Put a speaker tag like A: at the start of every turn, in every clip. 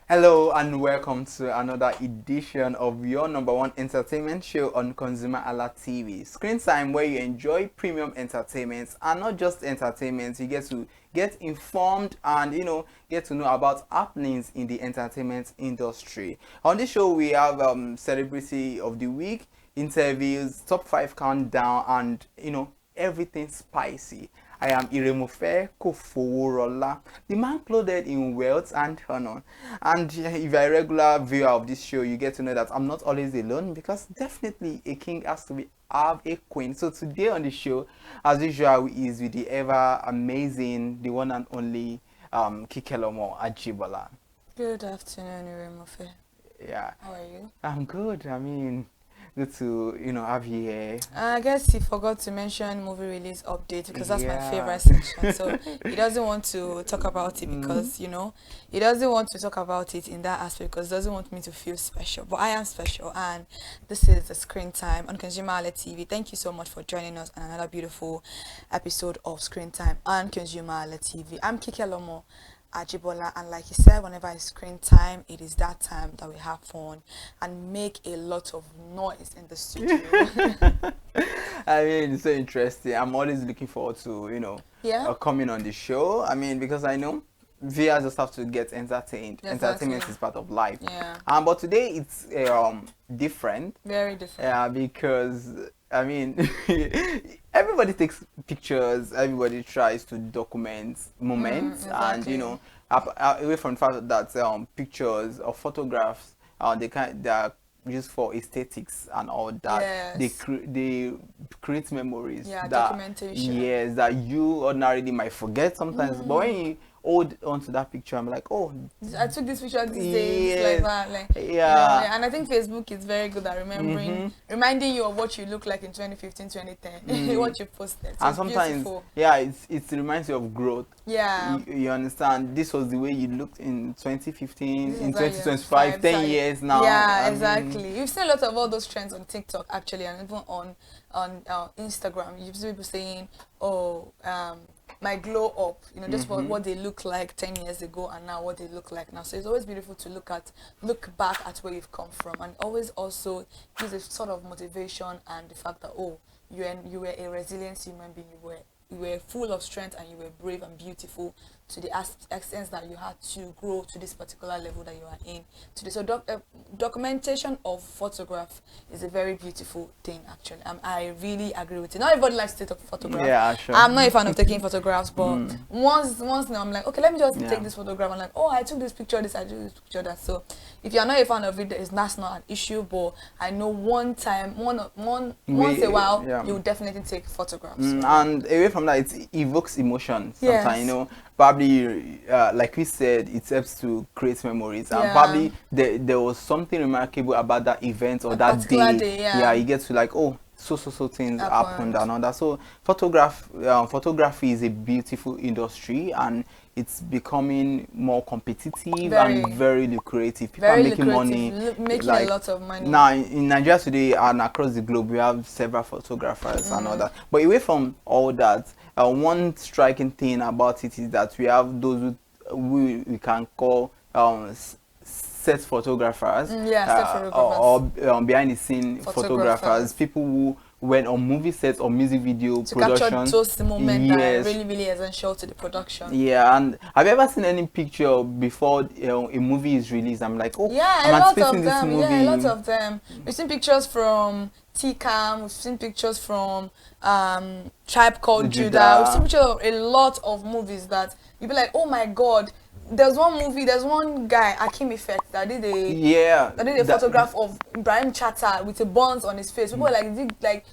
A: Hello and welcome to another edition of your number one entertainment show on ConsumerHalla TV. Screen time where you enjoy premium entertainment and not just entertainment. You get to get informed and get to know about happenings in the entertainment industry. On this show we have celebrity of the week, interviews, top 5 countdown, and everything spicy. I am Iremofe Kofoworola, the man clothed in wealth and honor. And if you're a regular viewer of this show, you get to know that I'm not always alone, because definitely a king has to have a queen. So today on the show, as usual, is with the ever amazing, the one and only Kikelomo Ajibola.
B: Good afternoon, Iremofe.
A: Yeah,
B: How are you?
A: I'm good. I mean, good to have you here.
B: I guess he forgot to mention movie release update because that's my
A: Yeah.
B: favorite section. So he doesn't want to talk about it because he doesn't want to talk about it in that aspect because he doesn't want me to feel special. But I am special, and this is the Screen Time on ConsumerHalla TV. Thank you so much for joining us on another beautiful episode of Screen Time on ConsumerHalla TV. I'm Kikelomo Ajibola, and like he said, whenever it's screen time, it is that time that we have fun and make a lot of noise in the studio.
A: I mean, it's so interesting. I'm always looking forward to,
B: Yeah,
A: coming on the show. I mean, because I know viewers just have to get entertained.
B: exactly.
A: Entertainment is part of life.
B: Yeah,
A: But today it's different.
B: very different.
A: Yeah, because I mean, everybody takes pictures. Everybody tries to document moments, and
B: Exactly.
A: away from the fact that pictures or photographs, they are used for aesthetics and all that. They
B: Yes.
A: they create memories
B: Yeah,
A: that,
B: documentation.
A: yes, that you ordinarily might forget sometimes. But when you hold onto that picture, I'm like, oh,
B: I took this picture these days,
A: yes,
B: like that, like
A: yeah.
B: and I think Facebook is very good at reminding you of what you look like in 2015, 2010, what you posted. So
A: And
B: it's
A: sometimes,
B: beautiful.
A: yeah, it reminds you of growth.
B: Yeah.
A: You understand, this was the way you looked in 2015,
B: This
A: in
B: is how you
A: 2025, 10 years now.
B: Yeah,
A: I mean,
B: exactly. You've seen a lot of all those trends on TikTok actually, and even on Instagram. You've seen people saying, "Oh, my glow up," just what they look like 10 years ago and now what they look like now. So it's always beautiful to look back at where you've come from, and always also gives a sort of motivation and the fact that, oh, you were a resilient human being. You were full of strength, and you were brave and beautiful to the extent that you had to grow to this particular level that you are in today. So documentation of photograph is a very beautiful thing actually. I really agree with it. Not everybody likes to take photographs.
A: yeah, sure.
B: I'm not a fan of taking photographs, but once now I'm like, okay, let me just
A: Yeah.
B: take this photograph. I'm like, oh, I took this picture, this, I took this picture, that. So if you're not a fan of it, that's not an issue. But I know once a while,
A: Yeah.
B: you definitely take photographs.
A: And away from that, it evokes emotion
B: Yes.
A: sometimes, probably, like we said, it helps to create memories. And
B: Yeah.
A: probably there was something remarkable about that event or
B: A
A: that
B: particular
A: day.
B: day, yeah.
A: You get to like, oh, so things happened
B: Happened.
A: and all that. So photography is a beautiful industry, and it's becoming more competitive
B: Very.
A: and very lucrative. People
B: Very
A: are making money,
B: lucrative, making
A: like,
B: a lot of money.
A: now in Nigeria today and across the globe, we have several photographers and all that. But away from all that, one striking thing about it is that we have those who we can call set photographers,
B: Set photographers.
A: or behind the scene photographers, people who went on movie sets or music video
B: To
A: production.
B: capture those moments that are
A: Yes.
B: really, really essential to the production.
A: Yeah, and have you ever seen any picture before a movie is released? I'm like, oh,
B: Yeah,
A: I'm
B: a lot
A: anticipating
B: of
A: this
B: them.
A: movie.
B: Yeah, a lot of them. We've seen pictures from TCAM. We've seen pictures from Tribe Called
A: Judah.
B: Judah. We've seen pictures of a lot of movies that you'd be like, oh my god. There's one guy, Akim Effect, that did
A: Yeah,
B: a photograph of Ibrahim Chatta with a buns on his face. People were like, it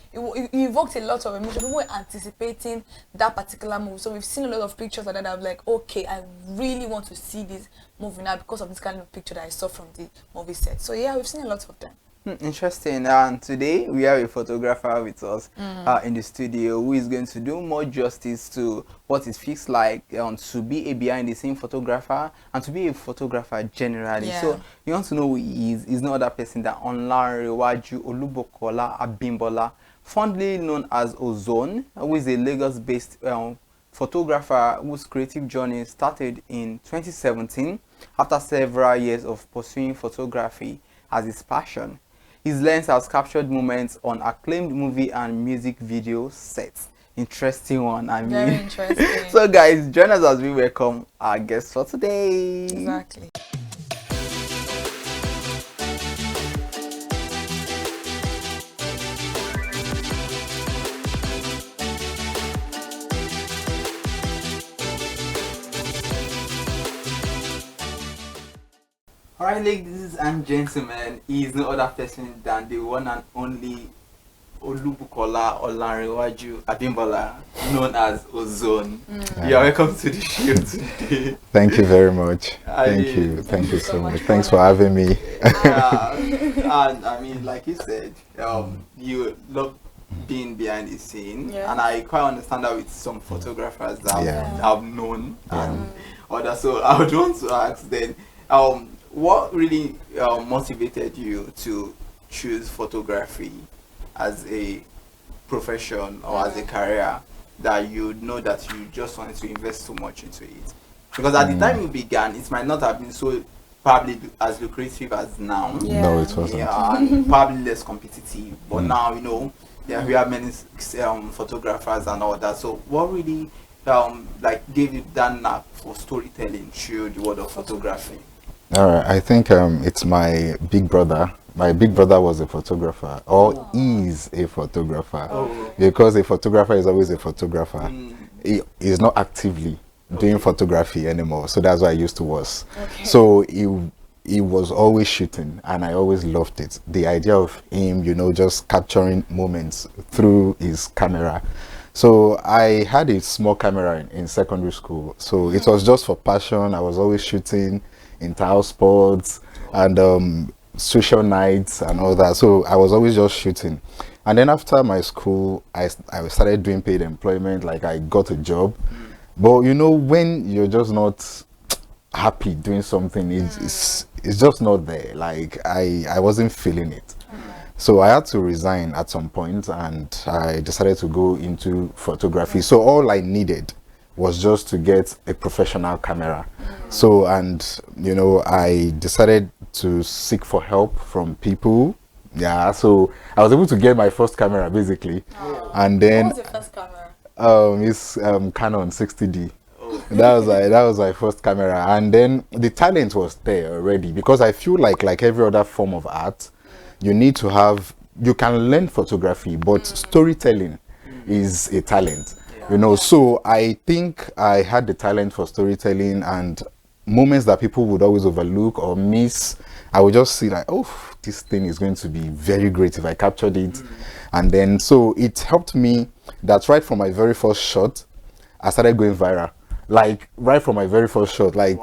B: evoked a lot of emotion. People were anticipating that particular movie. So we've seen a lot of pictures like that. I'm like, okay, I really want to see this movie now because of this kind of picture that I saw from the movie set. So yeah, we've seen a lot of them.
A: Interesting. And today we have a photographer with us in the studio who is going to do more justice to what it feels like to be a behind the scene photographer and to be a photographer generally.
B: Yeah.
A: So you want to know who he is. He's no other person than Olarewaju Olubukola Abimbola, fondly known as Ozone, who is a Lagos-based photographer whose creative journey started in 2017 after several years of pursuing photography as his passion. His lens has captured moments on acclaimed movie and music video sets. Interesting one, I mean.
B: Very interesting.
A: So guys, join us as we welcome our guest for today.
B: Exactly.
A: Alright, ladies and gentlemen, he is no other person than the one and only Olubukola Olarewaju Abimbola, known as Ozone. You are welcome to the show today.
C: Thank you very much.
A: Thank
C: you so much. Thanks for having me.
A: And I mean, like you said, you love being behind the scene, and I quite understand that with some photographers that I've known and others. So I would want to ask then, what really motivated you to choose photography as a profession or as a career, that you know that you just wanted to invest so much into it? Because at the time you began, it might not have been so probably as lucrative as now.
C: No, it wasn't.
A: Yeah, and probably less competitive. But now, you know, we have many photographers and all that. So what really like gave you that knack for storytelling through the world of photography?
C: All right, I think it's my big brother. My big brother was a photographer, or is a photographer, because a photographer is always a photographer. He is not actively doing photography anymore, so that's why I used to was. So he was always shooting, and I always loved it. The idea of him, you know, just capturing moments through his camera. So I had a small camera in secondary school, so it was just for passion. I was always shooting inter-house sports and social nights and all that. So I was always just shooting. And then after my school, I started doing paid employment, like I got a job. But you know, when you're just not happy doing something, it's just not there. Like I wasn't feeling it. So I had to resign at some point, and I decided to go into photography. So all I needed was just to get a professional camera. So, and you know, I decided to seek for help from people. Yeah, so I was able to get my first camera basically. And then
B: what was your first camera?
C: It's Canon 60D. That was my first camera. And then the talent was there already, because I feel like every other form of art, you need to have, you can learn photography, but storytelling is a talent. You know, so I think I had the talent for storytelling, and moments that people would always overlook or miss, I would just see like, oh, this thing is going to be very great if I captured it. And then, so it helped me that right from my very first shot, I started going viral. Like, right from my very first shot, like,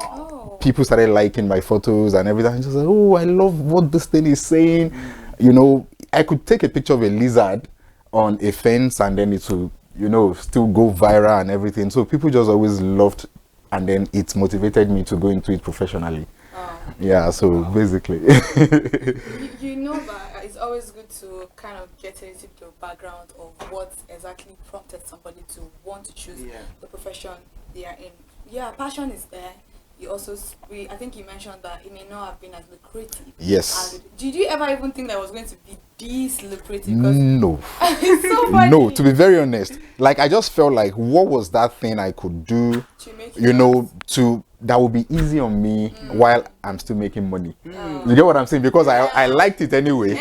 C: people started liking my photos and everything. I just like, oh, I love what this thing is saying. You know, I could take a picture of a lizard on a fence and then it will, you know, still go viral and everything. So people just always loved, and then it motivated me to go into it professionally. Yeah, so basically.
B: you know that it's always good to kind of get into the background of what exactly prompted somebody to want to choose the profession they are in. Yeah, passion is there. You also, I think you mentioned that it may not have been as lucrative.
C: Yes.
B: Did you ever even think that it was going to be this lucrative?
C: No.
B: It's so funny.
C: No, to be very honest, like I just felt like, what was that thing I could do,
B: to make
C: you know, that would be easy on me while I'm still making money. You get what I'm saying? Because I liked it anyway.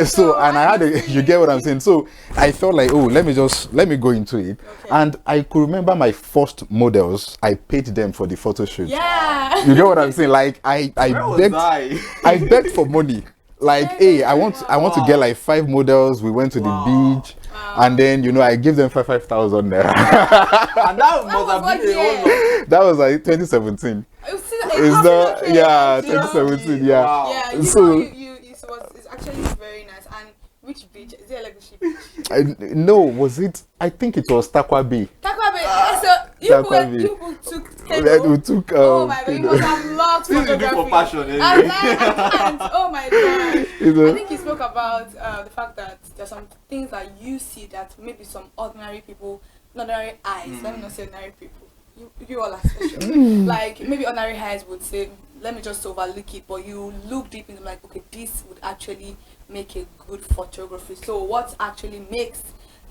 C: So, and I had you get what I'm saying? So I felt like, oh, let me go into it. And I could remember my first models, I paid them for the photo shoot.
B: Yeah.
C: You get what I'm saying? Like I begged for money. Like, hey, I want to get like 5 models. We went to the beach, and then, you know, I give them 5,000 there.
A: And that must have been a
C: that was like 2017.
B: Is
C: that 2017? Yeah.
B: Wow. Yeah. You
C: so
B: know, it's actually very nice. And which beach? Is it like a beach?
C: No, was it? I think it was Takwa Bay.
B: Takwa Bay. So you took canoe?
C: We took.
B: Oh my god, you must have loved photography.
A: You do for passion, anyway.
B: I can't. Oh my god.
C: You know?
B: I think you spoke about the fact that there's some things that you see that maybe some ordinary people, ordinary eyes. Let me not say ordinary people. You all are special. Like maybe ordinary eyes would say, let me just overlook it, but you look deep into like, okay, this would actually make a good photography. So what actually makes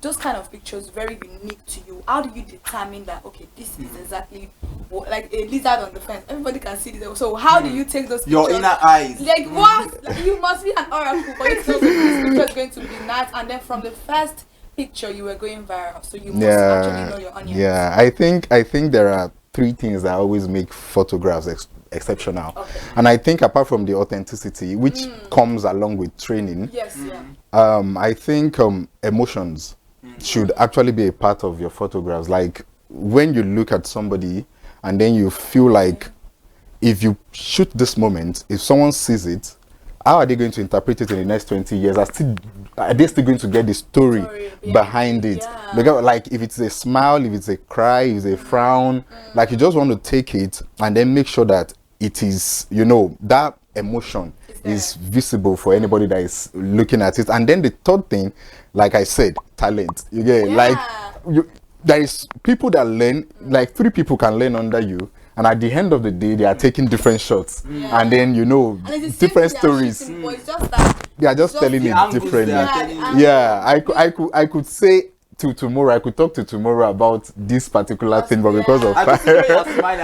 B: those kind of pictures very unique to you? How do you determine that, okay, this is exactly what, like a lizard on the fence, everybody can see this? So how do you take those pictures?
A: Your inner eyes.
B: Like what? Like, you must be an oracle for you to know this picture is going to be nice, and then from the first picture you were going viral, so you must actually know your onions.
C: Yeah, I think there are three things that always make photographs exceptional.
B: Okay.
C: And I think apart from the authenticity, which comes along with training,
B: Yes,
C: I think emotions should actually be a part of your photographs. Like when you look at somebody and then you feel like if you shoot this moment, if someone sees it, how are they going to interpret it in the next 20 years? Are they still going to get the story behind it?
B: Yeah.
C: Because like if it's a smile, if it's a cry, if it's a frown, like you just want to take it and then make sure that it is, you know, that emotion is visible for anybody that is looking at it. And then the third thing, like I said, talent. You get it? Like there is people that learn, like 3 people can learn under you. And at the end of the day, they are taking different shots, and then you know different stories.
B: It's just that
C: They are just telling it differently. I could say to tomorrow, I could talk to tomorrow about this particular thing, but because of
A: I could see your smile.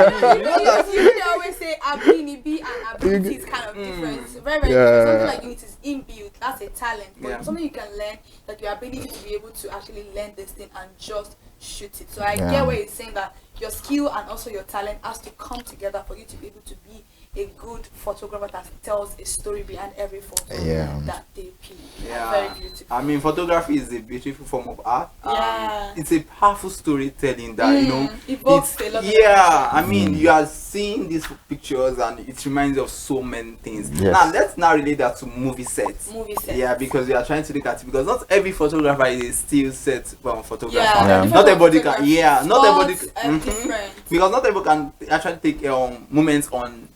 B: you always say ability and ability is kind of different. It's very different. Something like you, it is inbuilt. That's a talent, but something you can learn, like your ability to be able to actually learn this thing and just shoot it. So I get where you're saying that your skill and also your talent has to come together for you to be able to be a good photographer that tells a story behind every photo that they pick. Very beautiful.
A: I mean, photography is a beautiful form of art.
B: Yeah.
A: It's a powerful storytelling that you know
B: evokes a lot of
A: I mean, you are seeing these pictures and it reminds you of so many things. Now let's now relate that to movie sets. Yeah, because we are trying to look at it, because not every photographer is a still set photographer. Not everybody can. Not everybody because not everybody can actually take moments on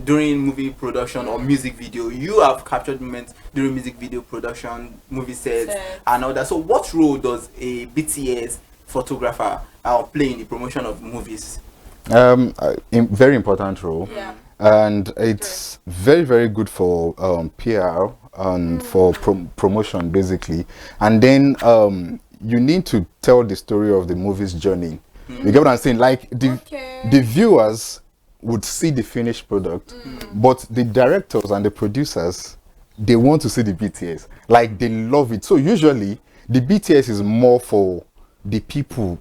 A: during movie production or music video. You have captured moments during music video production, movie sets, and all that. So what role does a BTS photographer play in the promotion of movies?
C: Very important role. And it's very, very good for PR and for promotion basically. And then you need to tell the story of the movie's journey. You get what I'm saying? Like the viewers would see the finished product, but the directors and the producers, they want to see the BTS. Like they love it. So usually the BTS is more for the people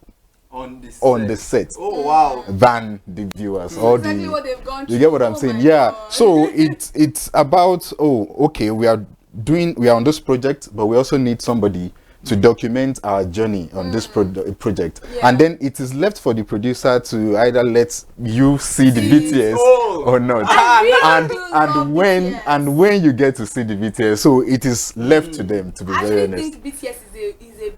C: on the set.
A: Oh wow!
C: Than the viewers or
B: exactly what they've gone through.
C: You get what I'm saying? God. So it's about okay, we are on this project, but we also need somebody to document our journey on this project, and then it is left for the producer to either let you see the BTS or not, and when you get to see the BTS, so it is left to them, to be very honest.
B: I think BTS is a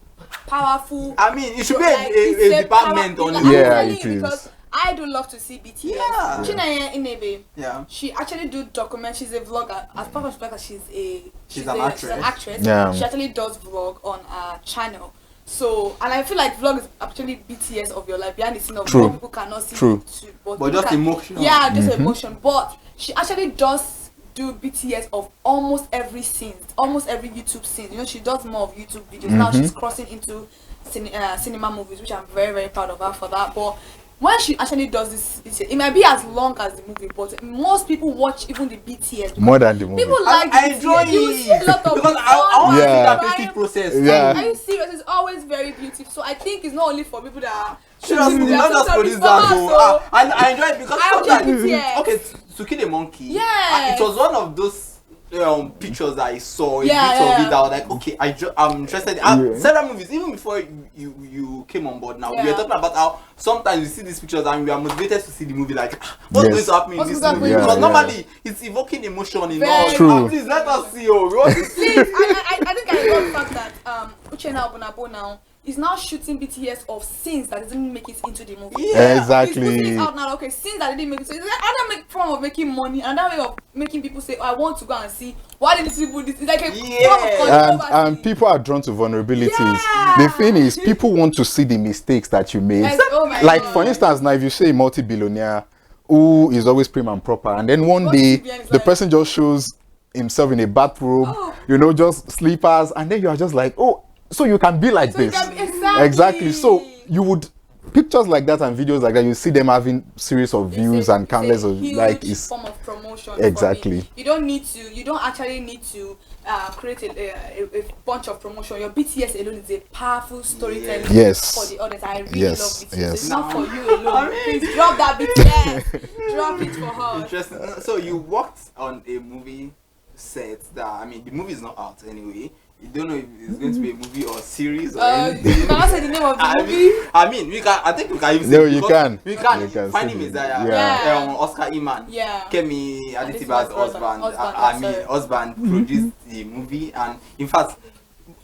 B: powerful.
A: I mean, it should be a department on it.
C: Yeah, it is.
B: Because I do love to see BTS.
A: Yeah.
B: Chinaya Inebe. Yeah. She actually do document. She's a vlogger. As part of vlogger, she's an actress.
C: Yeah.
B: She actually does vlog on our channel. So, and I feel like vlog is actually BTS of your life, behind the scene of what people cannot see.
A: But just emotion.
B: Yeah, just emotion. But she actually does do BTS of almost every scene, almost every YouTube scene. You know, she does more of YouTube videos. Now she's crossing into cinema movies, which I'm very, very proud of her for that. But when she actually does this, it might be as long as the movie, but most people watch even the BTS
C: more than the movie.
B: People like
A: I enjoy it.
B: You see a lot of
A: because I want to see that creative process.
B: Are you serious? It's always very beautiful. So I think it's not only for people that are
A: not just for this so I enjoy it because
B: BTS.
A: Okay, to kill a monkey. It was one of those pictures that I saw, a bit of it. I was like, okay, I'm interested. Several movies, even before you came on board now, we were talking about how sometimes you see these pictures and we are motivated to see the movie, like, what's going to happen in this movie? Because normally it's evoking emotion in all.
C: True.
A: Please let us see. We want to see.
B: I think I love the fact that Uchenna Obunabo now is now shooting BTS of scenes that didn't make it into the movie.
C: Exactly.
B: He's putting it out now. Okay, scenes that didn't make it. So it's another form of making money, another way of making people say, oh, I want to go and see. Why did these people do this? It's like a form of controversy.
C: And people are drawn to vulnerabilities. The thing is, people want to see the mistakes that you made.
B: Like,
C: For instance, now if you say multi-billionaire who is always prim and proper, and then one day the person just shows himself in a bathrobe, you know, just slippers, and then you are just like, oh, so you can be like this. Exactly. So you would pictures like that and videos like that, you see them having series of views and countless of like it's
B: form of promotion.
C: Exactly.
B: You don't actually need to create a bunch of promotion. Your BTS alone is a powerful storytelling for the audience. I really love BTS. It's not for you alone. Please drop that BTS. Drop it for her.
A: Interesting. So you worked on a movie set that, I mean, the movie is not out anyway. You don't know if it's going to be a movie or series or anything.
B: You cannot say the name of the movie.
A: I mean, we can. I think we can even say.
C: No, you can.
A: We can. Find him Oscar Iman.
B: Yeah.
A: Kemi Adetiba's husband produced the movie, and in fact,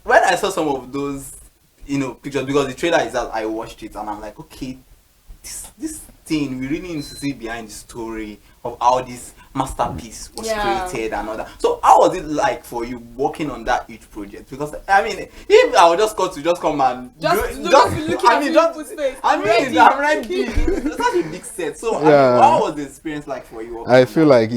A: when I saw some of those, you know, pictures, because the trailer is out, I watched it and I'm like, okay, this thing we really need to see behind the story of how this masterpiece was created and all that. So how was it like for you working on that huge project? Because I mean, if I would just come and I'm ready. It's such a big set. So I mean, what was the experience like for you?
C: I feel like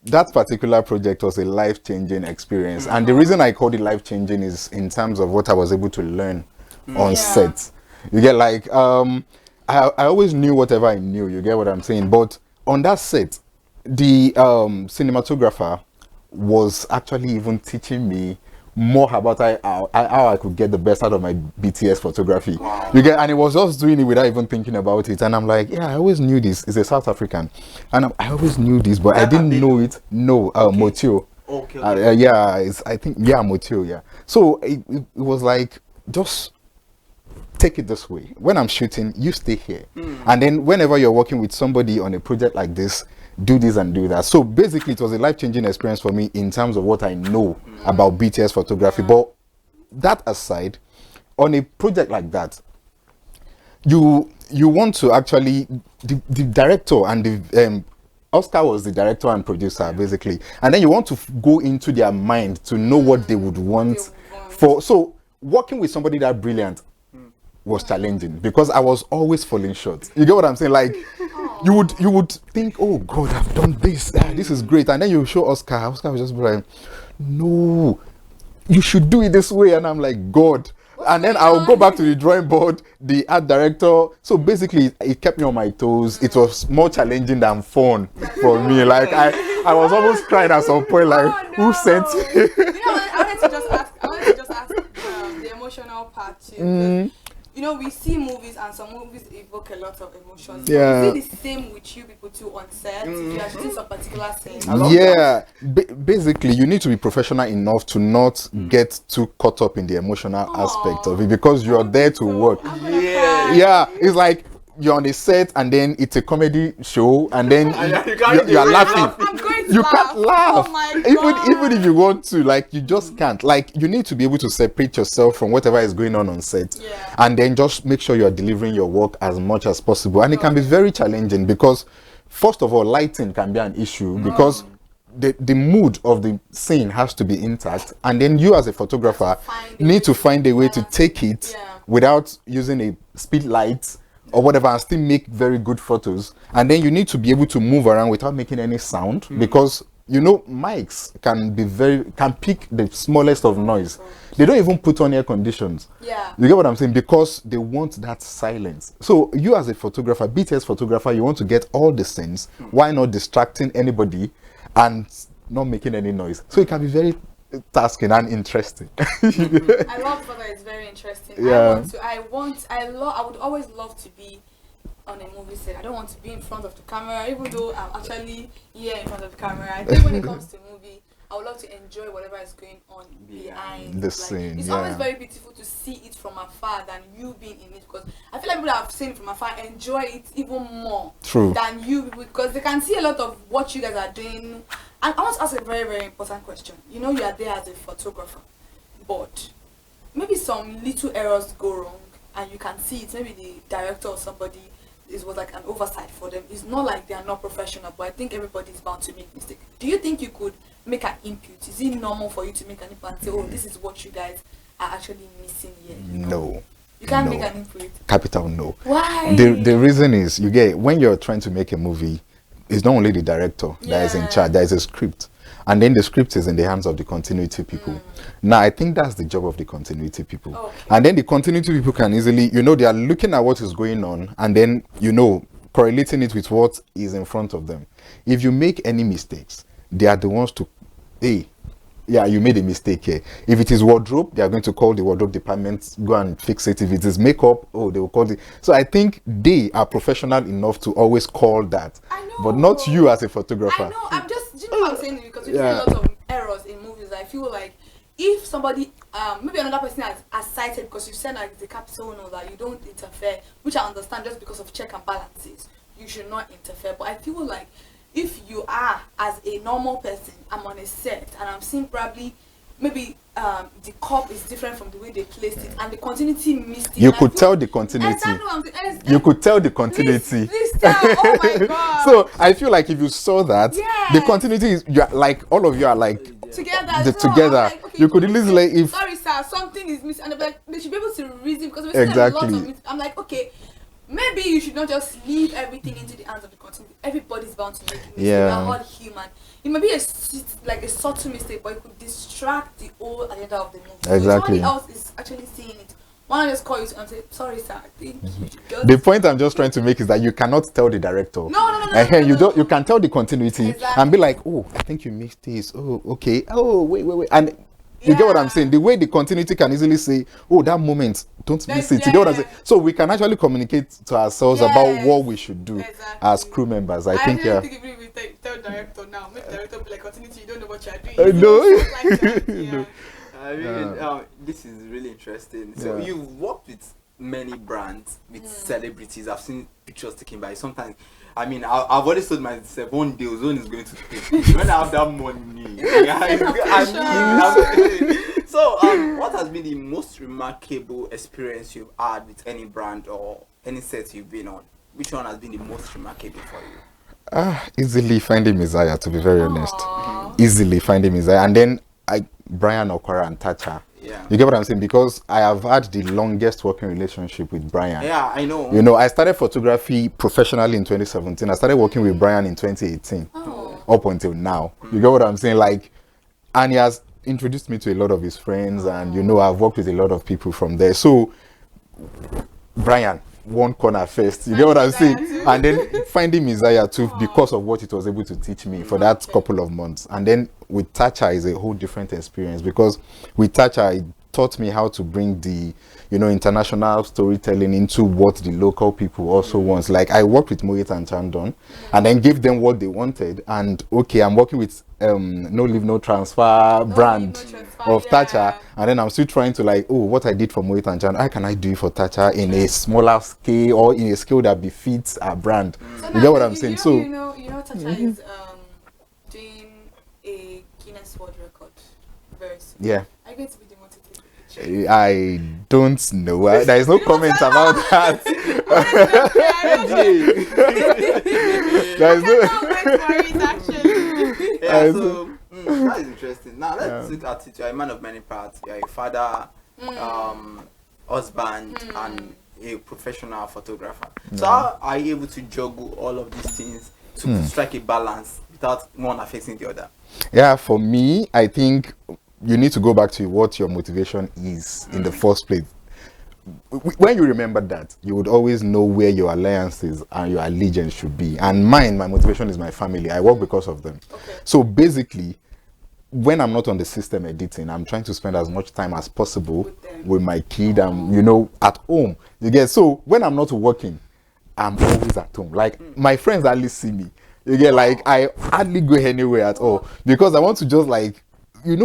C: that particular project was a life-changing experience, and the reason I called it life-changing is in terms of what I was able to learn on set. You get, like I always knew whatever I knew, you get what I'm saying, but on that set, the cinematographer was actually even teaching me more about how I could get the best out of my BTS photography. You get, and he was just doing it without even thinking about it. And I'm like, yeah, I always knew this. He's a South African, and I always knew this, but I didn't know it. No, Motio.
A: Okay.
C: I think Motio. Yeah. So it was like, just take it this way. When I'm shooting, you stay here, and then whenever you're working with somebody on a project like this, do this and do that. So basically it was a life-changing experience for me in terms of what I know about BTS photography. But that aside, on a project like that, you want to actually, the director and the Oscar was the director and producer basically, and then you want to go into their mind to know what they would want for. So working with somebody that brilliant was challenging because I was always falling short. You get what I'm saying? Like you would think, oh God, I've done this. This is great, and then you show Oscar. Oscar was just like, no, you should do it this way, and I'm like, God. And then I'll go back to the drawing board, the art director. So basically, it kept me on my toes. It was more challenging than fun for me. Like I was almost crying at some point. Like, who sent me?
B: You know, I wanted to just ask the emotional part too. You know, we see movies and some movies evoke a lot of emotions.
C: Yeah.
B: Is it the same with you people too on set? If you are shooting some particular scene?
C: Yeah. Basically, you need to be professional enough to not get too caught up in the emotional aspect of it because you're there to work. Yeah. It's like you're on a set and then it's a comedy show and then you're laughing. You can't laugh.
B: Oh my God.
C: Even if you want to, like, you just can't. Like, you need to be able to separate yourself from whatever is going on set, and then just make sure you're delivering your work as much as possible. And it can be very challenging because, first of all, lighting can be an issue because the mood of the scene has to be intact, and then you as a photographer need to find a way to take it without using a speed light or whatever and still make very good photos. And then you need to be able to move around without making any sound because, you know, mics can pick the smallest of noise. They don't even put on air conditions. You get what I'm saying? Because they want that silence. So you as a photographer, BTS photographer, you want to get all the scenes. Why not distracting anybody and not making any noise? So it can be very tasking and interesting.
B: I love that. It's very interesting. I would always love to be on a movie set. I don't want to be in front of the camera, even though I'm actually here in front of the camera. I think when it comes to movie, I would love to enjoy whatever is going on behind
C: the scene.
B: It's always very beautiful to see it from afar than you being in it, because I feel like people that have seen it from afar enjoy it even more than you, because they can see a lot of what you guys are doing. And I want to ask a very, very important question. You know, you are there as a photographer, but maybe some little errors go wrong and you can see it. Maybe the director or somebody, it was like an oversight for them. It's not like they are not professional, but I think everybody is bound to make mistakes. Do you think you could make an input? Is it normal for you to make an input and say, oh, this is what you guys are actually missing here?
C: No.
B: You can't make an input.
C: Capital no.
B: Why?
C: The reason is, you get, when you're trying to make a movie, it's not only the director that is in charge, there is a script. And then the script is in the hands of the continuity people. Now, I think that's the job of the continuity people.
B: Okay.
C: And then the continuity people can easily, they are looking at what is going on and then, correlating it with what is in front of them. If you make any mistakes, they are the ones to, hey, yeah, you made a mistake here. If it is wardrobe, they are going to call the wardrobe department, go and fix it. If it is makeup, they will call the... So I think they are professional enough to always call that.
B: I know.
C: But not you as a photographer.
B: I know. Do you know what I'm saying? Because we see a lot of errors in movies. I feel like if somebody, maybe another person has cited, because you said like the capital no, that you don't interfere, which I understand just because of check and balances, you should not interfere. But I feel like if you are, as a normal person, I'm on a set and I'm seeing probably maybe the cup is different from the way they placed it and the continuity missed it.
C: You could tell the continuity. You could tell the continuity.
B: Please tell. Oh my god.
C: So I feel like if you saw that, the continuity is like all of you are like
B: together.
C: Together.
B: Like, okay,
C: you could easily like if
B: sorry sir, something is missing, and like they should be able to reason because we're seeing a lot of. I'm like, okay, maybe you should not just leave everything into the hands of the continuity. Everybody's bound to make mistakes. We're all human. It may be a subtle mistake, but it could distract the whole agenda of the movie.
C: Exactly.
B: So if somebody else is actually seeing it, why not just call you and say, sorry sir, I think
C: the point I'm just trying to make is that you cannot tell the director.
B: No.
C: You can tell the continuity and be like, oh, I think you missed this. Oh, okay. Oh, wait. And you get what I'm saying? The way the continuity can easily say, oh, that moment, don't miss it. You get what I'm saying? So we can actually communicate to ourselves about what we should do as crew members. I think
B: if we tell director now, make director be like, continuity, you don't know what you're doing.
C: No.
A: I mean, this is really interesting. So you've worked with many brands, with celebrities. I've seen pictures taken by sometimes. I mean, I've always told myself one day Ozone is going to pay. When I have that money, So, what has been the most remarkable experience you've had with any brand or any set you've been on? Which one has been the most remarkable for you?
C: Easily finding Messiah, to be very honest. Easily finding Messiah. And then Brian Okora and Tacha.
A: Yeah.
C: You get what I'm saying? Because I have had the longest working relationship with Brian.
A: Yeah, I know.
C: I started photography professionally in 2017. I started working with Brian in 2018. Up until now. You get what I'm saying? Like, and he has introduced me to a lot of his friends, and I've worked with a lot of people from there. So Brian, one corner first, you get what I'm saying? And then finding Messiah too, because of what it was able to teach me for that couple of months. And then with Tacha is a whole different experience, because with Tacha it taught me how to bring the international storytelling into what the local people also want. Like, I worked with Mohit and Chandon and then gave them what they wanted, and okay, I'm working with no leave no transfer brand of Tacha, and then I'm still trying to like, what I did for Mohit and Chandon, how can I do it for Tacha in a smaller scale or in a scale that befits our brand?
B: So
C: you get what I'm saying?
B: Tacha is doing a Guinness World Record very soon.
C: Yeah.
B: Are you going to be demoted?
C: I don't know. There is no comment about that. There is
A: no. So that is interesting. Now let's look at it. You're a man of many parts. You're a father, husband, and a professional photographer. So how are you able to juggle all of these things to strike a balance without one affecting the other?
C: Yeah, for me, I think you need to go back to what your motivation is in the first place. When you remember that, you would always know where your alliances and your allegiance should be. And my motivation is my family. I work because of them.
B: Okay.
C: So basically, when I'm not on the system editing, I'm trying to spend as much time as possible with my kid and, at home. You get, so when I'm not working, I'm always at home. Like, my friends hardly see me. You get, like, I hardly go anywhere at all, because I want to just like,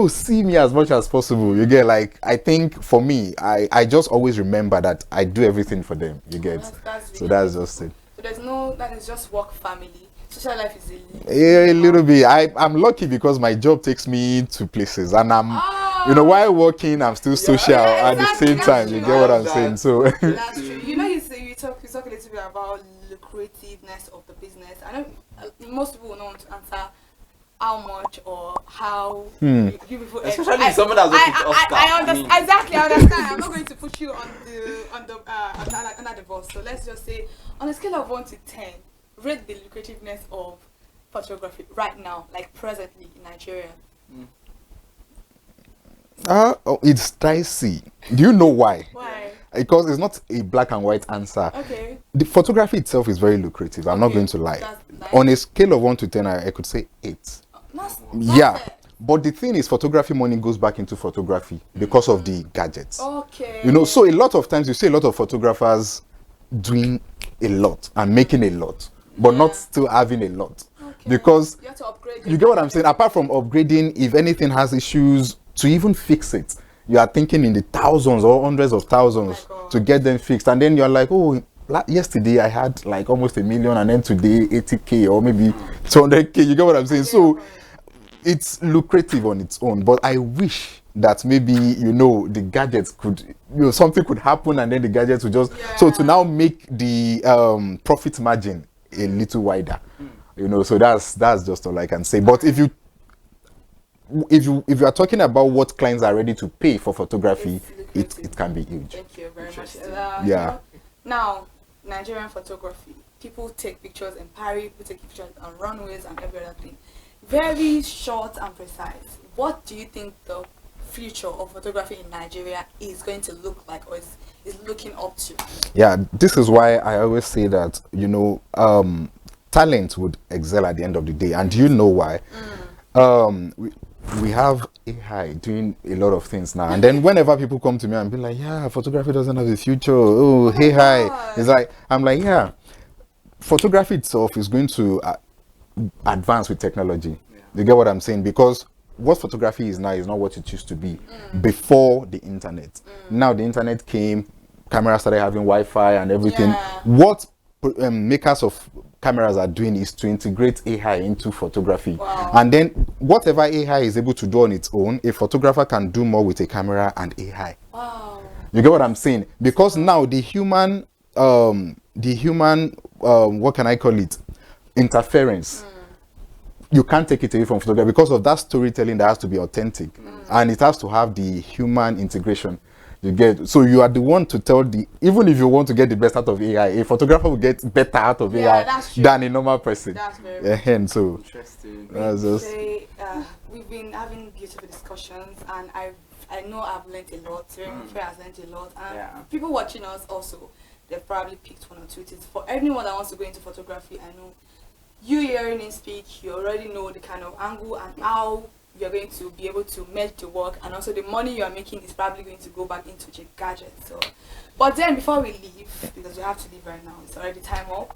C: see me as much as possible. You get, like, I think for me, I just always remember that I do everything for them. You get,
B: that's
C: so that's just it.
B: So there's no, that is just work, family. Social life is
C: a little bit. I'm lucky because my job takes me to places, and I'm, while working, I'm still social at the same time. You get what I'm saying? So
B: that's true. You talk a little bit about lucrativeness of the business. I know most people will not want to answer how much or how you people
A: especially someone that's looking to Oscar.
B: I understand. Exactly, I understand. I'm not going to put you on the bus. So let's just say, on a scale of 1 to 10, rate the lucrativeness of photography right now, like presently in Nigeria?
C: It's dicey. Do you know why?
B: Why?
C: Because it's not a black and white answer.
B: Okay.
C: The photography itself is very lucrative. I'm not going to lie.
B: That's nice.
C: On a scale of 1 to 10, I could say 8.
B: That's
C: Yeah.
B: it.
C: But the thing is, photography money goes back into photography because of the gadgets.
B: Okay.
C: You know, so a lot of times you see a lot of photographers doing a lot and making a lot, but not still having a lot.
B: Okay.
C: Because
B: you have to upgrade.
C: you get what I'm saying? Apart from upgrading, if anything has issues, to even fix it, you are thinking in the thousands or hundreds of thousands to get them fixed. And then you're like, oh, yesterday I had like almost 1 million, and then today 80K or maybe 200K. You get what I'm saying? So it's lucrative on its own, but I wish that maybe, you know, the gadgets could, you know, something could happen and then the gadgets would just, so to now make the profit margin a little wider, you know, so that's just all I can say. But if you are talking about what clients are ready to pay for photography, it can be huge.
B: Thank you very much.
C: Yeah.
B: Now, Nigerian photography, people take pictures in Paris, people take pictures on runways and every other thing. Very short and precise. What do you think the future of photography in Nigeria is going to look like, or is looking up to?
C: Yeah, this is why I always say that, you know, talent would excel at the end of the day. And do you know why? We have AI doing a lot of things now, and then whenever people come to me and be like, yeah, photography doesn't have a future, oh AI, it's like, I'm like, yeah, photography itself is going to advance with technology. You get what I'm saying? Because what photography is now is not what it used to be before the internet. Now the internet came, cameras started having Wi-Fi and everything. What makers of cameras are doing is to integrate AI into photography. And then whatever AI is able to do on its own, a photographer can do more with a camera and AI. You get what I'm saying? Because now the human what can I call it, interference, you can't take it away from photography because of that storytelling that has to be authentic, and it has to have the human integration. You get, so you are the one to tell the, even if you want to get the best out of AI, a photographer will get better out of AI than a normal person.
B: That's very
C: and so
A: interesting.
B: We've been having beautiful discussions, and I know I've learned a lot. Fair has learned a lot, and people watching us also, they've probably picked 1 or 2 things. For anyone that wants to go into photography, I know you hearing him speak, you already know the kind of angle and how you're going to be able to make the work, and also the money you are making is probably going to go back into the gadget. So, but then before we leave, because we have to leave right now, it's already time up,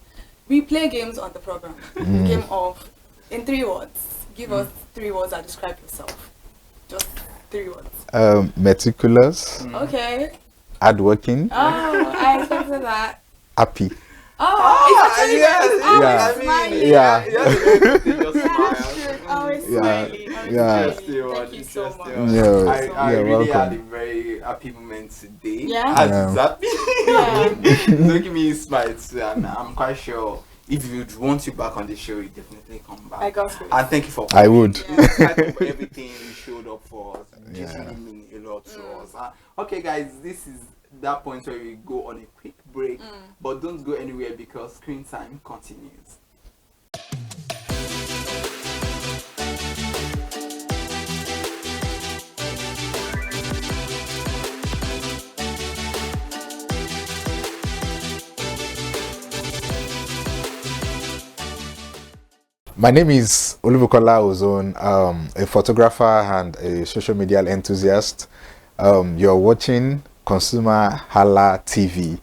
B: we play games on the program. Game of, in 3 words, give us 3 words that describe yourself. Just 3 words.
C: Meticulous.
B: Okay.
C: Hardworking.
B: Oh, I expected that.
C: Happy.
B: It's actually always smiling. Thank you so much.
A: I really
C: welcome.
A: had a very happy moment today.
B: Yeah.
A: Happy. It's making me smile too, and I'm quite sure if you'd want you back on the show, you definitely come back.
B: I got it.
A: And thank you for
C: I would.
A: for everything you showed up for us. Just really mean a lot to us. Okay, guys, this is that point where we go on a quick break, but don't go anywhere because screen time continues.
C: My name is Olubukola Ozone, a photographer and a social media enthusiast. You're watching ConsumerHalla TV.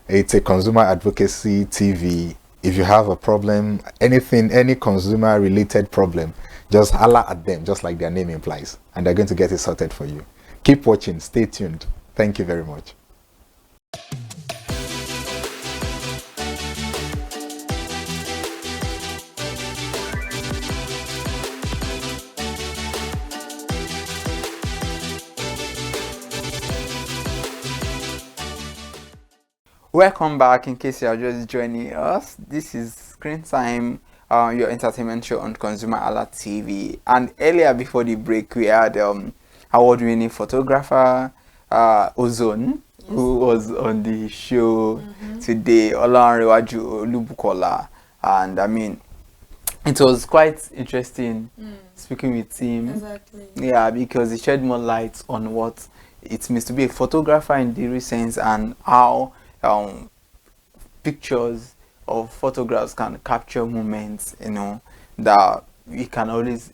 C: It's a consumer advocacy TV. If you have a problem, anything, any consumer related problem, just holla at them, just like their name implies, and they're going to get it sorted for you. Keep watching, stay tuned. Thank you very much.
A: Welcome back. In case you are just joining us, this is Screen Time, your entertainment show on ConsumerHalla TV. And earlier before the break, we had award-winning photographer Ozone, who was on the show today, Olarewaju Olubukola. And I mean, it was quite interesting speaking with him.
B: Exactly.
A: Yeah, because he shed more light on what it means to be a photographer in the real sense, and how pictures or photographs can capture moments, that it can always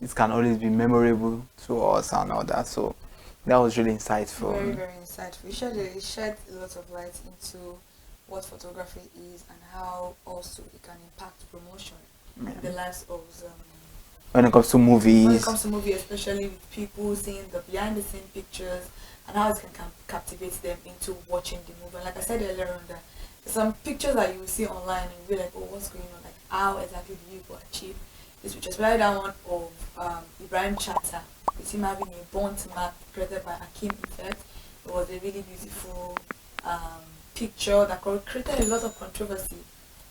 A: be memorable to us and all that. So that was really insightful.
B: Very, very insightful. It shed a lot of light into what photography is and how also it can impact promotion in the lives of
A: When it comes to movies.
B: when it comes to movie, especially with people seeing the behind the scene pictures and how it can captivate them into watching the movie. And like I said earlier on, that some pictures that you will see online and you'll be like, oh, what's going on? Like, how exactly do you achieve this picture? Especially that one of Ibrahim Chatta, with him having a burnt map created by Akim Effect. It was a really beautiful picture that created a lot of controversy,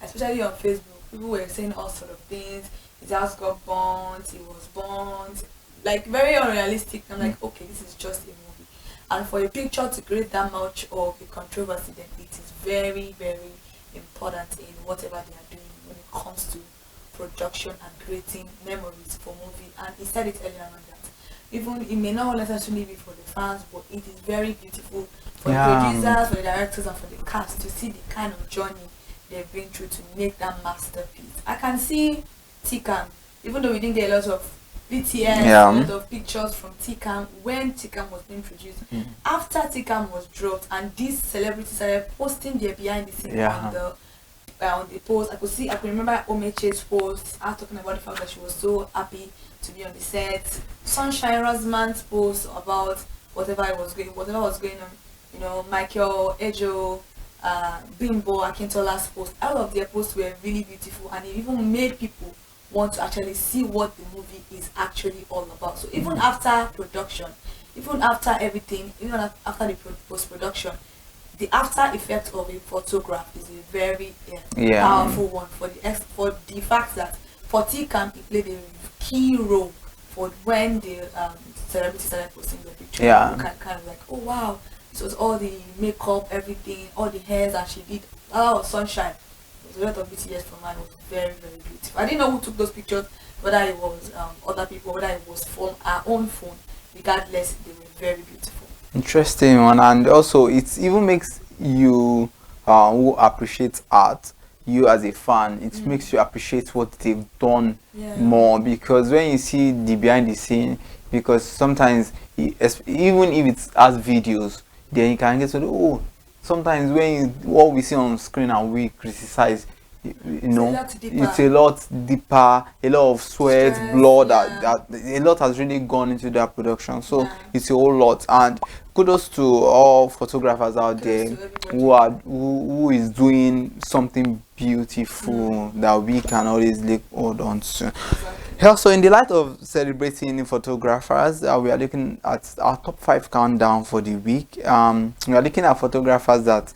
B: especially on Facebook. People were saying all sort of things. His house got burnt, he was burnt, like very unrealistic. I'm like, okay, this is just a movie. And for a picture to create that much of a controversy, then it is very, very important in whatever they are doing when it comes to production and creating memories for movie. And he said it earlier on that even it may not necessarily be for the fans, but it is very beautiful for the producers, for the directors, and for the cast to see the kind of journey they've been through to make that masterpiece. I can see Tikam, even though we didn't get a lot of BTS, a lot of pictures from Tikam when Tikam was being produced. After Tikam was dropped and these celebrities started posting their behind the scenes on the post, I could remember Omeche's post, I was talking about the fact that she was so happy to be on the set. Sunshine Rosman's post about whatever was going on, Michael Ejo, Bimbo Akintola's post, all of their posts were really beautiful, and it even made people want to actually see what the movie is actually all about. So even after production, even after everything, even after the post-production, the after effect of a photograph is a very powerful one for the fact that for Tikam it played a key role for when the celebrity started posting their pictures. You can kind of like, oh wow, so it's all the makeup, everything, all the hairs that she did. Oh, Sunshine. There was a lot of BTS from her. It was very, very beautiful. I didn't know who took those pictures, whether it was other people, whether it was from our own phone. Regardless, they were very beautiful.
A: Interesting one, and also it even makes you who appreciate art, you as a fan, it makes you appreciate what they've done more, because when you see the behind the scene, because sometimes even if it's as videos, then you can get to sometimes what we see on screen and we criticize, it's a lot deeper, a lot of sweat, blood, that a lot has really gone into that production. So it's a whole lot, and kudos to all photographers out there who is doing something beautiful that we can always hold on to. Also, in the light of celebrating photographers, we are looking at our top 5 countdown for the week. We are looking at photographers that,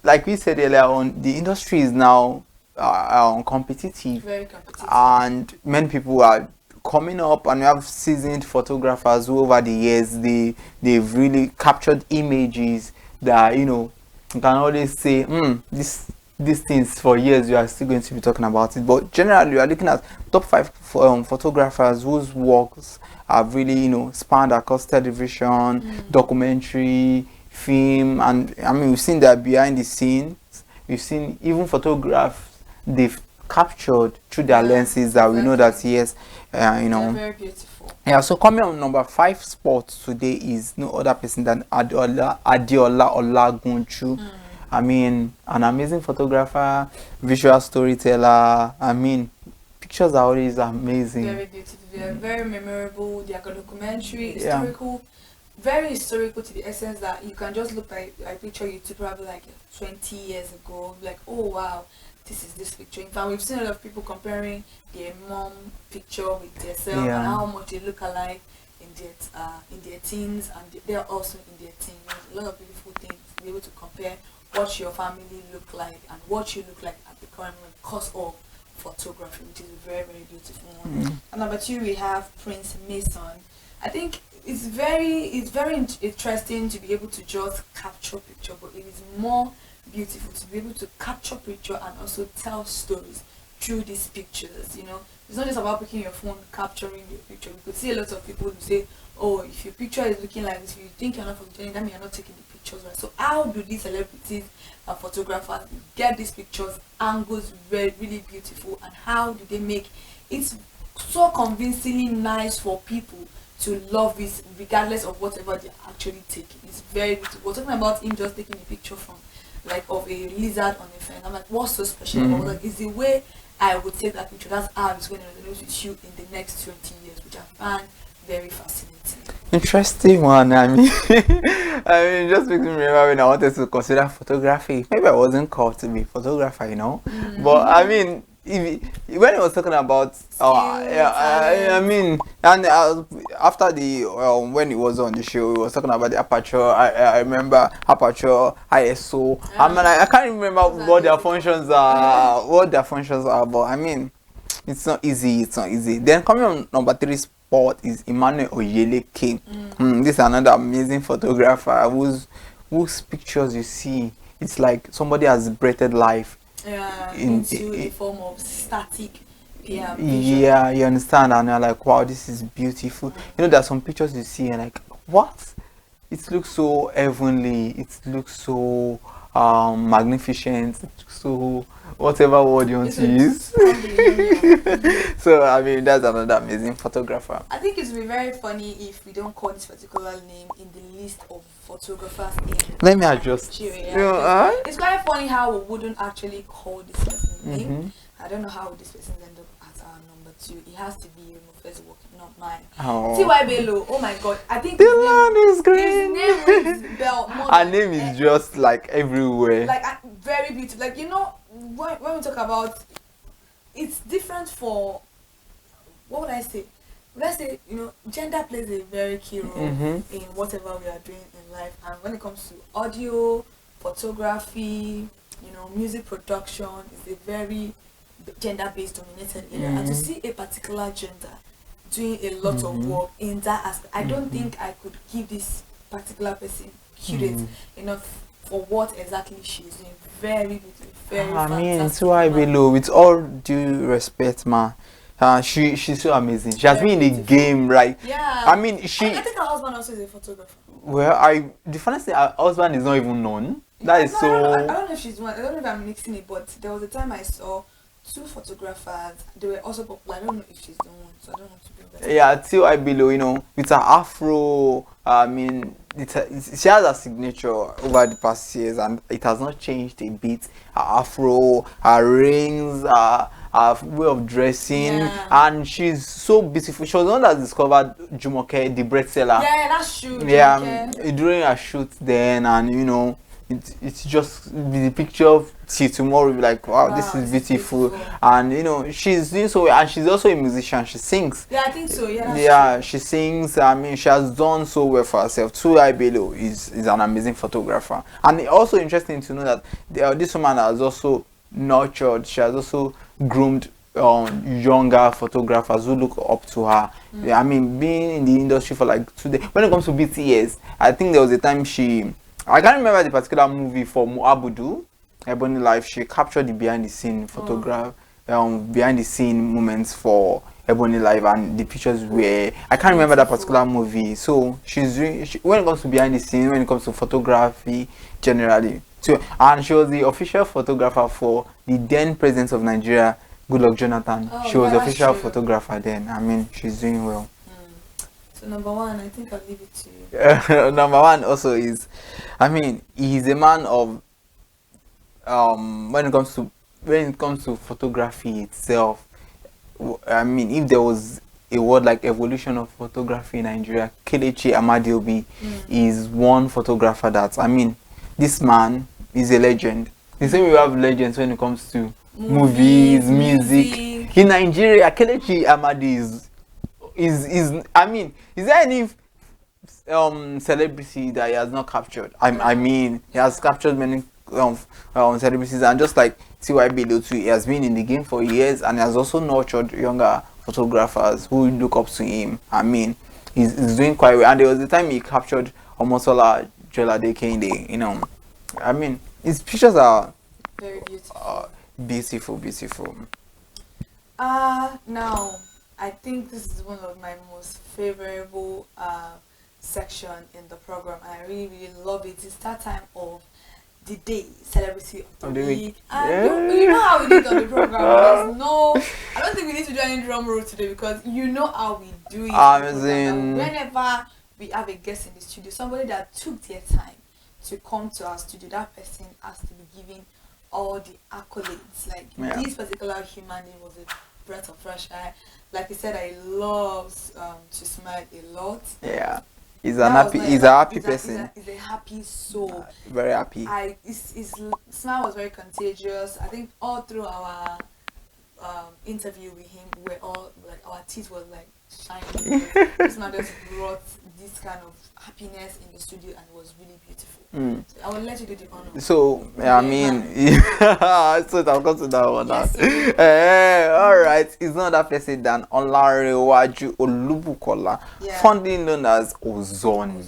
A: like we said earlier on, the industry is now competitive.
B: Very competitive.
A: And many people are coming up, and we have seasoned photographers who over the years they've really captured images that you can always say these things for years. You are still going to be talking about it. But generally, we are looking at top 5 photographers whose works have really spanned across television, documentary, film, and we've seen that behind the scenes. We've seen even photographs they've captured through their lenses that we know that yes,
B: They're very beautiful.
A: Yeah, so coming on number 5 spot today is no other person than Adiola Olagunchu. An amazing photographer, visual storyteller. Pictures are always amazing.
B: Very beautiful. They are very memorable. They are documentary, historical, very historical to the essence that you can just look at a picture you took probably like 20 years ago, like, oh wow, this is this picture. In fact, we've seen a lot of people comparing their mom picture with themselves and how much they look alike in their teens, and they're also in their teens. A lot of beautiful things to be able to compare what your family look like and what you look like at the current moment because of photography, which is a very, very beautiful one. And number 2, we have Prince Mason. I think it's very interesting to be able to just capture picture, but it is more beautiful to be able to capture picture and also tell stories through these pictures. It's not just about picking your phone, capturing your picture. We could see a lot of people who say, oh, if your picture is looking like this, if you think you're not photogenic, that means you're not taking the pictures right. So how do these celebrities and photographers get these pictures, angles really beautiful, and how do they make it so convincingly nice for people to love it regardless of whatever they're actually taking? It's very beautiful. We're talking about him just taking a picture from of a lizard on a friend. I'm like, what's so special about like, it's the way I would take that picture. That's how it's going to resonate with you in the next 20 years, which I find very fascinating.
A: Interesting one. I mean, it just makes me remember when I wanted to consider photography. Maybe I wasn't called to be a photographer, But I mean, when he was talking about, I mean, and after the when he was on the show, he was talking about the aperture. I remember aperture, ISO. I mean, I can't remember what their functions are. But I mean, it's not easy. Then coming on number 3 spot is Emmanuel Oyeleke. This is another amazing photographer whose pictures you see, it's like somebody has breathed life
B: into a form of static vision.
A: Yeah, you understand, and you're like, wow, this is beautiful. There are some pictures you see and like, what? It looks so heavenly, it looks so magnificent, it looks so whatever word you want to use. So I mean, that's another amazing photographer.
B: I think it would be very funny if we don't call this particular name in the list of photographers in
A: Let me adjust.
B: Nigeria. It's very funny how we wouldn't actually call this person's name. I don't know how this person ended up at our number 2. It has to be Mufe's work, not mine. T.Y. Bello. Oh my god. I think
A: the land is great.
B: His name rings bell.
A: Her name is just like everywhere.
B: Like very beautiful. Like when we talk about, it's different for, what would I say? Let's say, gender plays a very key role in whatever we are doing in life. And when it comes to audio, photography, music production, is a very gender-based dominated area. And to see a particular gender doing a lot of work in that aspect, I don't think I could give this particular person credit enough for what exactly she's doing. Very beautiful, very fantastic.
A: T.Y. Bello, with all due respect, ma, she's so amazing. She has been in the game, right?
B: Yeah.
A: I mean,
B: I think her husband also is a photographer.
A: Well, the funniest thing, her husband is not even known. That is so.
B: I don't know if she's one. I don't know if I'm mixing it, but there was a time I saw 2 photographers. They were also popular. I don't know if she's the one, so I don't want to be better.
A: Yeah, T.Y. Bello, with her afro, I mean, she has a signature over the past years, and it has not changed a bit. Her afro, her rings, her way of dressing, and she's so beautiful. She was the one that discovered Jumoke, the bread seller.
B: Yeah, that's true.
A: Yeah, during a shoot then, and it's just the picture till tomorrow. You'll be like, wow, this is beautiful. And she's doing so well, and she's also a musician. She sings.
B: Yeah, I think so. Yeah,
A: true. She sings. I mean, she has done so well for herself. T.Y. Bello is an amazing photographer, and it's also interesting to know that this woman has also nurtured. She has also groomed younger photographers who look up to her. I mean, being in the industry for like today, when it comes to BTS, I think there was a time I can't remember the particular movie for Muabudu, Ebony Life. She captured the behind the scene photograph, behind the scene moments for Ebony Life, and the pictures were, I can't remember that particular movie. So when it comes to behind the scene, when it comes to photography generally. So, and she was the official photographer for the then president of Nigeria, Goodluck Jonathan. She was the official photographer then. I mean, she's doing well.
B: So number 1, I think I'll leave it to you.
A: Number 1 also is, I mean, he's a man of when it comes to photography itself. I mean, if there was a word like evolution of photography in Nigeria, Kelechi Amadiobi is one photographer that, I mean, this man is a legend. The same way we have legends when it comes to movies, music. In Nigeria, Kelechi Amadi is I mean, is there any celebrity that he has not captured? I mean, he has captured many celebrities, and just like T.Y. Bello too, he has been in the game for years, and he has also nurtured younger photographers who look up to him. I mean, he's doing quite well, and there was the time he captured Omotola Jolade Kehinde. I mean, his pictures are
B: very beautiful.
A: Beautiful.
B: Now, I think this is one of my most favorable section in the program. I really, really love it. It's that time of the day, celebrity of the week. And you know how we did on the program. There's no, I don't think we need to do any drum roll today because you know how we do it. Whenever we have a guest in the studio, somebody that took their time to come to our studio, that person has to be given all the accolades. Like this particular human being was a breath of fresh air. Like I said, I love to smile a lot.
A: Yeah. He's a happy person.
B: He's a happy soul.
A: Very happy.
B: His smile was very contagious. I think all through our interview with him, we're all like our teeth was like shining. This man just brought this kind of happiness in the studio, and it was really beautiful. So I will let you do the honor.
A: So I mean, so I'll come to that one now. All right, it's not that person than Olarewaju Olubukola, fondly known as Ozone.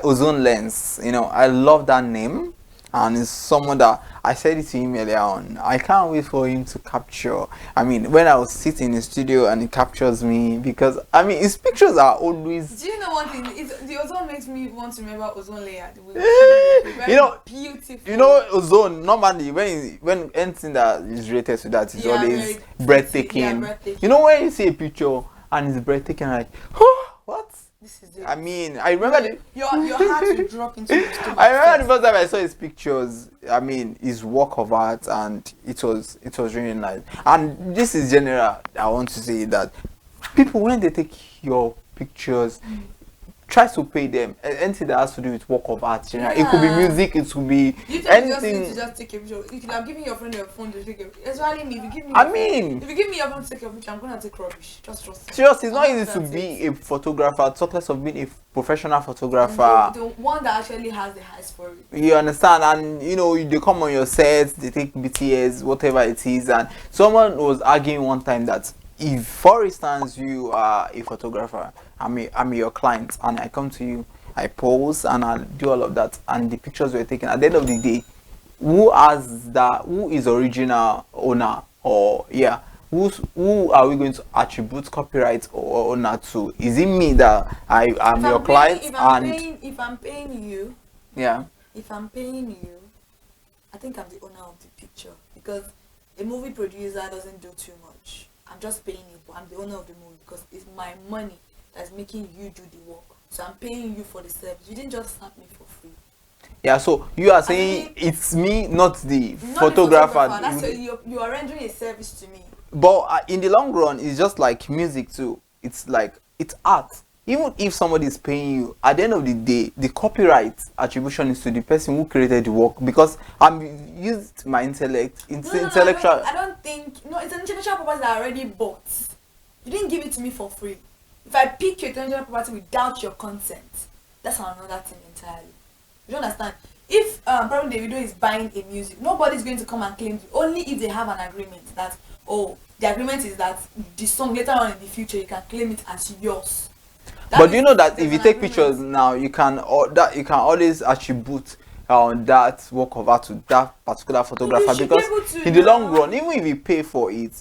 A: Ozone Lens. You know, I love that name. And it's someone that I said it to him earlier on. I can't wait for him to capture. I mean, when I was sitting in the studio and he captures me, because I mean, his pictures are always.
B: Do you know one thing? The ozone makes me want to remember ozone layer.
A: You know,
B: beautiful.
A: You know, ozone normally when anything that is related to that is always breathtaking. You know, when you see a picture and it's breathtaking, like, oh, what?
B: This is it.
A: I mean, I remember
B: your heart will drop into your stomach.
A: I remember the first time I saw his pictures. I mean, his work of art, and it was really nice. And this is general. I want to say that people, when they take your pictures, try to pay them. Anything that has to do with work of art, it could be music, it could be anything.
B: You just take a picture. You could have given your friend your phone to take a picture. Especially me, if you give me.
A: If
B: you give me your phone to take a picture, I'm gonna take rubbish. Just trust me.
A: Seriously, it's not easy to be a photographer. Talk less of being a professional photographer.
B: The one that actually has the eyes for it.
A: You understand, and you know they come on your sets, they take BTS, whatever it is, and someone was arguing one time that if, for instance, you are a photographer, I'm your client, and I come to you, I pose, and I do all of that, and the pictures were taken. At the end of the day, who is original owner, or who are we going to attribute copyright or owner to? Is it me that I am your client?
B: If I'm paying you, if I'm paying you, I think I'm the owner of the picture, because a movie producer doesn't do too much. I'm just paying you, but I'm the owner of the movie because it's my money that's making you do the work. So I'm paying you for the service. You didn't just snap me for free.
A: Yeah, so you are saying it's me, not the photographer.
B: That's why you are rendering a service to me.
A: But in the long run, it's just like music too. It's like, it's art. Even if somebody is paying you, at the end of the day, the copyright attribution is to the person who created the work, because I'm used my intellect. Intellectual.
B: I don't think. No, it's an intellectual property that I already bought. You didn't give it to me for free. If I pick your intellectual property without your consent, that's another thing entirely. You don't understand? If probably Davido is buying a music, nobody's going to come and claim it. Only if they have an agreement that, oh, the agreement is that the song later on in the future you can claim it as yours.
A: But do you know that if you take pictures now, you can always attribute that work of art to that particular photographer, because in the long run, even if you pay for it,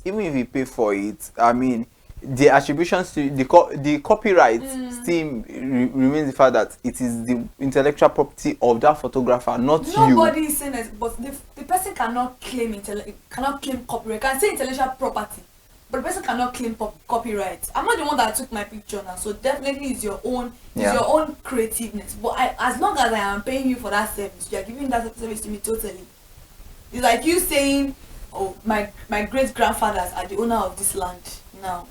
A: I mean, the attributions to the copyright still remains the fact that it is the intellectual property of that photographer, not you.
B: Nobody is saying that, but the person cannot claim copyright. Can say intellectual property, but the person cannot claim copyright. I'm not the one that took my picture now, so definitely it's your own creativeness. But as long as I am paying you for that service, you are giving that service to me totally. It's like you saying, oh, my great grandfathers are the owner of this land now,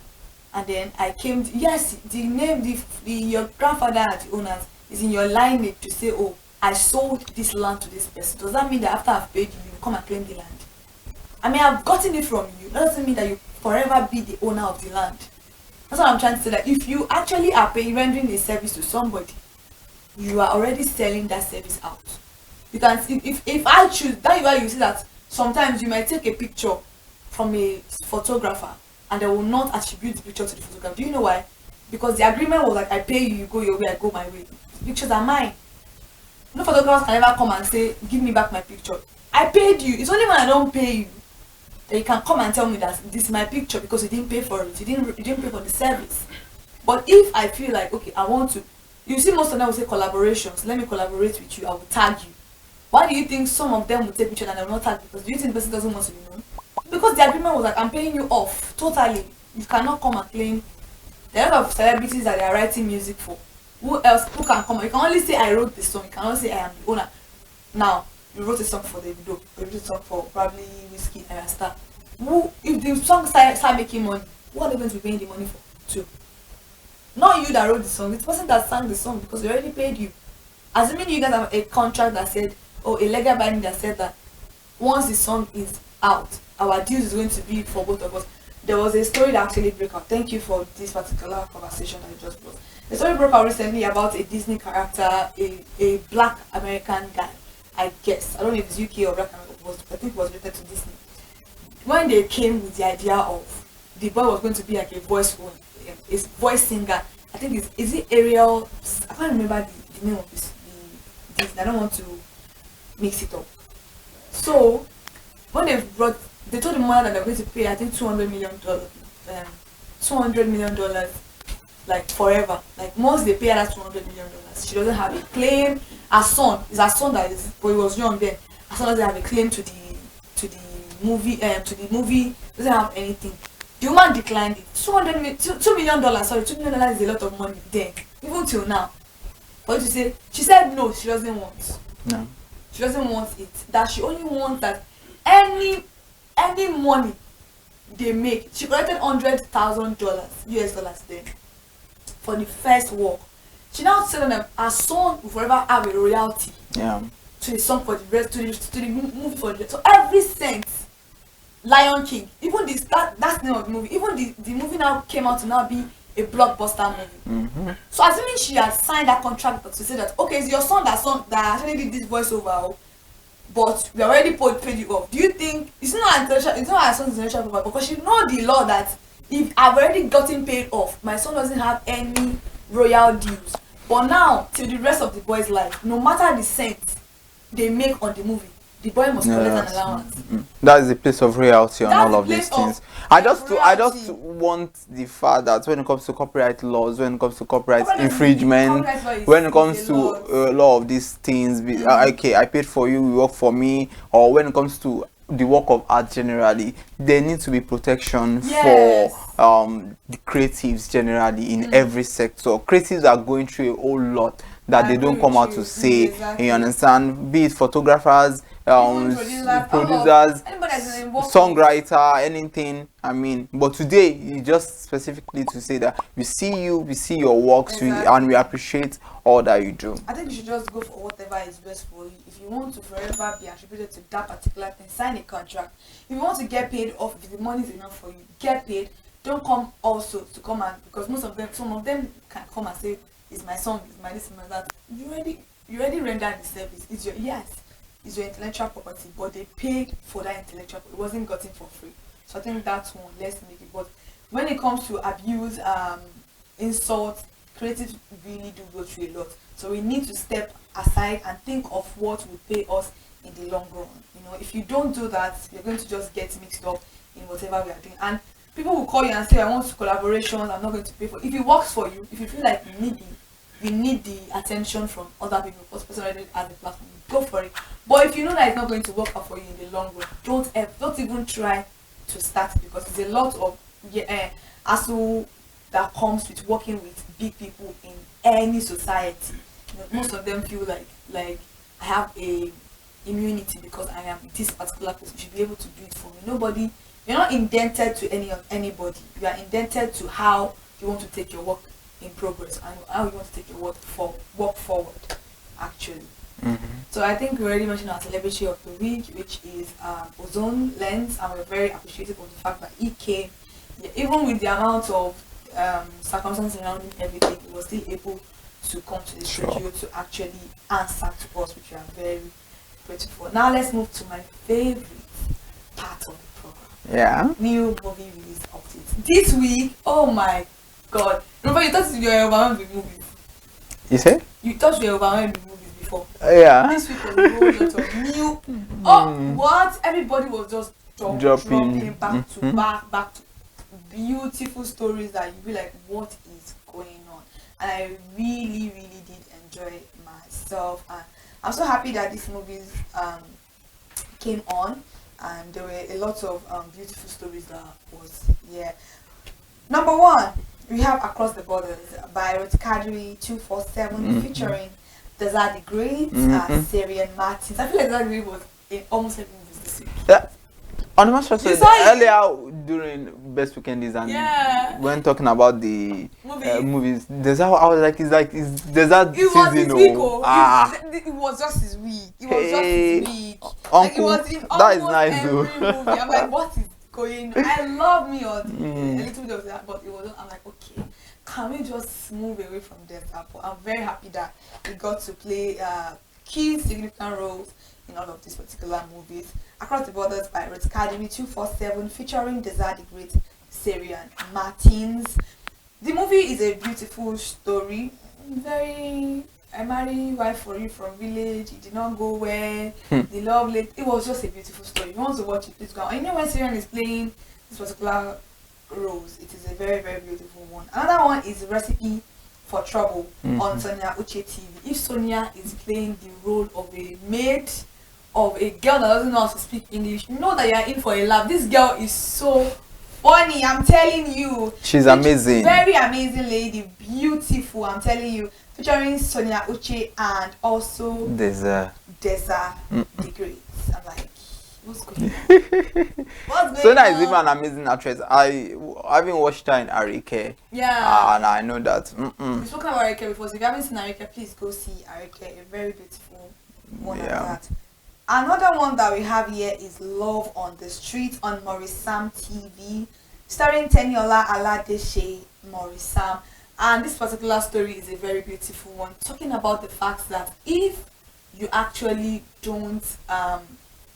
B: and then I came to, yes, the name your grandfather are the owners is in your lineage to say, oh, I sold this land to this person. Does that mean that after I've paid you, you come and claim the land? I mean, I've gotten it from you. That doesn't mean that you forever be the owner of the land. That's what I'm trying to say. That if you actually are rendering a service to somebody, you are already selling that service out. You can see, if I choose, that is why you see that sometimes you might take a picture from a photographer and they will not attribute the picture to the photographer. Do you know why? Because the agreement was like, I pay you, you go your way, I go my way. The pictures are mine. No photographers can ever come and say, give me back my picture. I paid you. It's only when I don't pay you that you can come and tell me that this is my picture because you didn't pay for it. You didn't pay for the service. But if I feel like, okay, I want to, you see most of them will say collaborations. Let me collaborate with you. I will tag you. Why do you think some of them will take picture and I will not tag? Because do you think the person doesn't want to be known? Because the agreement was like, I'm paying you off totally. You cannot come and claim. There are a lot of celebrities that they are writing music for. Who else? Who can come? You can only say I wrote the song. You cannot say I am the owner. Now you wrote a song for the video. You wrote a song for probably Whiskey and Star. Who, if the song start making money, what are they going to be paying the money for? To not you that wrote the song. It's the person that sang the song because they already paid you. Assuming you guys have a contract that said, or a legal binding that said that once the song is out, our deal is going to be for both of us. There was a story that actually broke out. Thank you for this particular conversation that you just brought. The story broke out recently about a Disney character, a black American guy, I guess. I don't know if it's UK or black American, I think it was related to Disney. When they came with the idea of the boy was going to be like a voice singer, I think is it Ariel? I can't remember the name of this. I don't want to mix it up. So when they told the mother that they're going to pay, I think $200 million, like forever. Like once they pay her that $200 million, she doesn't have a claim. Her son that is, but he was young then. Her son doesn't have a claim to the movie. Doesn't have anything. The woman declined it. $2 million. Sorry, $2 million is a lot of money then, even till now. For you to say, she said no, she doesn't want.
A: No.
B: She doesn't want it. That she only wants that any money they make. She collected $100,000 US dollars then for the first work. She now said them her son will forever have a royalty.
A: Yeah.
B: To the song for the rest, to the movie for the rest. So every cent. Lion King, even this that's the name of the movie. Even the movie now came out to now be a blockbuster movie.
A: Mm-hmm.
B: So assuming she has signed that contract to say that okay, it's your son that actually did this voiceover, but we already paid you off. Do you think it's not intentional? It's not her son's intentional property because she know the law that if I've already gotten paid off, my son doesn't have any royal dues. But now till the rest of the boy's life, no matter the cent they make on the movie, the boy must collect an allowance.
A: That is the place of royalty on
B: That's
A: all
B: the
A: of these
B: place
A: things.
B: of
A: I just
B: royalty.
A: want the fact that when it comes to copyright laws, when it comes to copyright
B: Copyright
A: infringement,
B: copyright law is-
A: when it
B: is
A: comes
B: a
A: to
B: law.
A: a lot of these things, okay, I paid for you, you work for me, or when it comes to the work of art generally, there needs to be protection
B: Yes.
A: for the creatives generally in every sector. Creatives are going through a whole lot that
B: I
A: they
B: agree
A: don't come
B: with
A: out
B: you.
A: to say.
B: Exactly.
A: You understand? Be it photographers,
B: Even producers,
A: producers,
B: anybody that's involved.
A: songwriter, anything. I mean, but today you just specifically to say that we see your works,
B: Exactly.
A: and we appreciate all that you do.
B: I think you should just go for whatever is best for you. If you want to forever be attributed to that particular thing, sign a contract. If you want to get paid off, if the money is enough for you, get paid. Don't come also to come and because some of them can come and say, "It's my song, it's my this, it's my that." You already rendered the service. It's your intellectual property, but they paid for that intellectual. It wasn't gotten for free. So I think that's one. Let's make it. But when it comes to abuse, insult, creatives really do go through a lot. So we need to step aside and think of what will pay us in the long run. You know, if you don't do that, you're going to just get mixed up in whatever we are doing. And people will call you and say, "I want collaborations. I'm not going to pay for it." If it works for you, if you feel like you need the attention from other people, because person already has the platform, go for it. But if you know that it's not going to work out for you in the long run, don't even try to start, because there's a lot of hassle that comes with working with big people in any society. You know, most of them feel like I have a immunity because I am this particular person. You should be able to do it for me. You're not indented to anybody. You are indented to how you want to take your work in progress and how you want to take your work forward, actually. So I think we already mentioned our celebrity of the week, which is Ozone Lens, and we're very appreciative of the fact that he came, even with the amount of circumstances surrounding everything, he was still able to come to the studio to actually answer to us, which we are very grateful for. Now let's move to my favorite part of the program.
A: Yeah.
B: New movie release updates. This week, oh my god. Remember you thought you were overwhelmed with movies.
A: You say?
B: You thought you were overwhelmed with movies before.
A: Yeah.
B: This week was a whole lot of new. Oh, what? Everybody was just dropping back to back to beautiful stories that you be like, what is going on? And I really did enjoy myself, and I'm so happy that these movies came on, and there were a lot of beautiful stories that was here. Number one, we have Across the Borders by Ruth Kadri 247 featuring Desert the Great and Syrian Martins. I feel like that movie was in almost every movie this week.
A: Yeah. On my show,
B: You saw it?
A: earlier during Best Weekend and when talking about the movies, there's how I was like, there's that
B: it was his
A: season.
B: week, it was just his week. It was just his week. Like, it was in
A: that is
B: almost
A: nice
B: every
A: though.
B: movie. I'm like, what is going on? I love me on a little bit of that, but it wasn't. I'm like, okay, can we just move away from that? But I'm very happy that we got to play key significant roles in all of these particular movies. Across the Borders by Ruth Kadri 247 featuring Desert the Great, Syrian Martins. The movie is a beautiful story. Very, I marry wife for you from village. It did not go well. The love late. It was just a beautiful story. If you want to watch it, please go. And you know when Syrian is playing this particular roles, it is a very beautiful one. Another one is Recipe for Trouble on Sonia Uche TV. If Sonia is playing the role of a maid, of a girl that doesn't know how to speak English, you know that you are in for a laugh. This girl is so funny, I'm telling you.
A: She's amazing.
B: Very amazing lady, beautiful, I'm telling you. Featuring Sonia Uche and also Deza the Great. I'm like, what's going on?
A: Sonia is even an amazing actress. I haven't watched her in Arike.
B: Yeah.
A: And I know that.
B: We've spoken about Arike before, so if you haven't seen Arike, please go see Arike. A very beautiful one like that. Another one that we have here is Love on the Street on Morisam TV, starring Teniola Aladeshe Morisam. And this particular story is a very beautiful one, talking about the fact that if you actually don't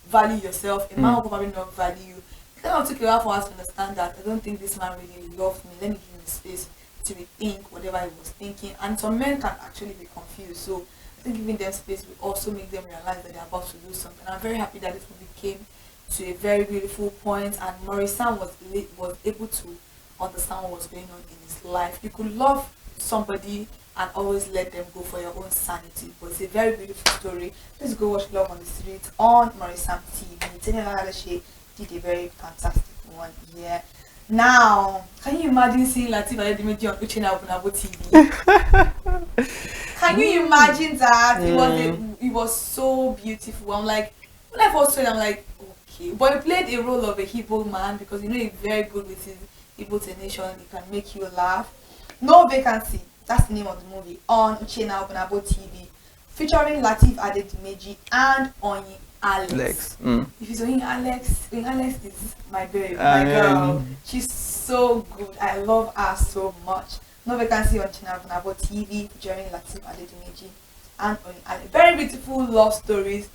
B: value yourself, a man will probably not value you. It kind of took a while for us to understand that I don't think this man really loved me. Let me give him space to rethink whatever he was thinking. And some men can actually be confused. So giving them space will also make them realize that they're about to do something. I'm very happy that this movie came to a very beautiful point, and Morisam was able to understand what was going on in his life. You could love somebody and always let them go for your own sanity, but it's a very beautiful story. Let's go watch Love on the Street on Morisam TV. Teniola Aladeshe did a very fantastic one here. Now, can you imagine seeing Lateef Adedimeji on Uchenna Obunabo TV? Can you imagine that? It was so beautiful. I'm like, when I first saw it, I'm like, okay. But he played a role of a Igbo man, because you know he's very good with his Igbo nation. He can make you laugh. No Vacancy, that's the name of the movie, on Uchenna Obunabo TV, featuring Lateef Adedimeji and Oyin Alex. If it's Oyin Alex is my babe, my girl. She's so good. I love her so much. No Vacancy on Uchenna Obunabo TV, featuring Lateef Adedimeji and Oyin Alex. Very beautiful love stories,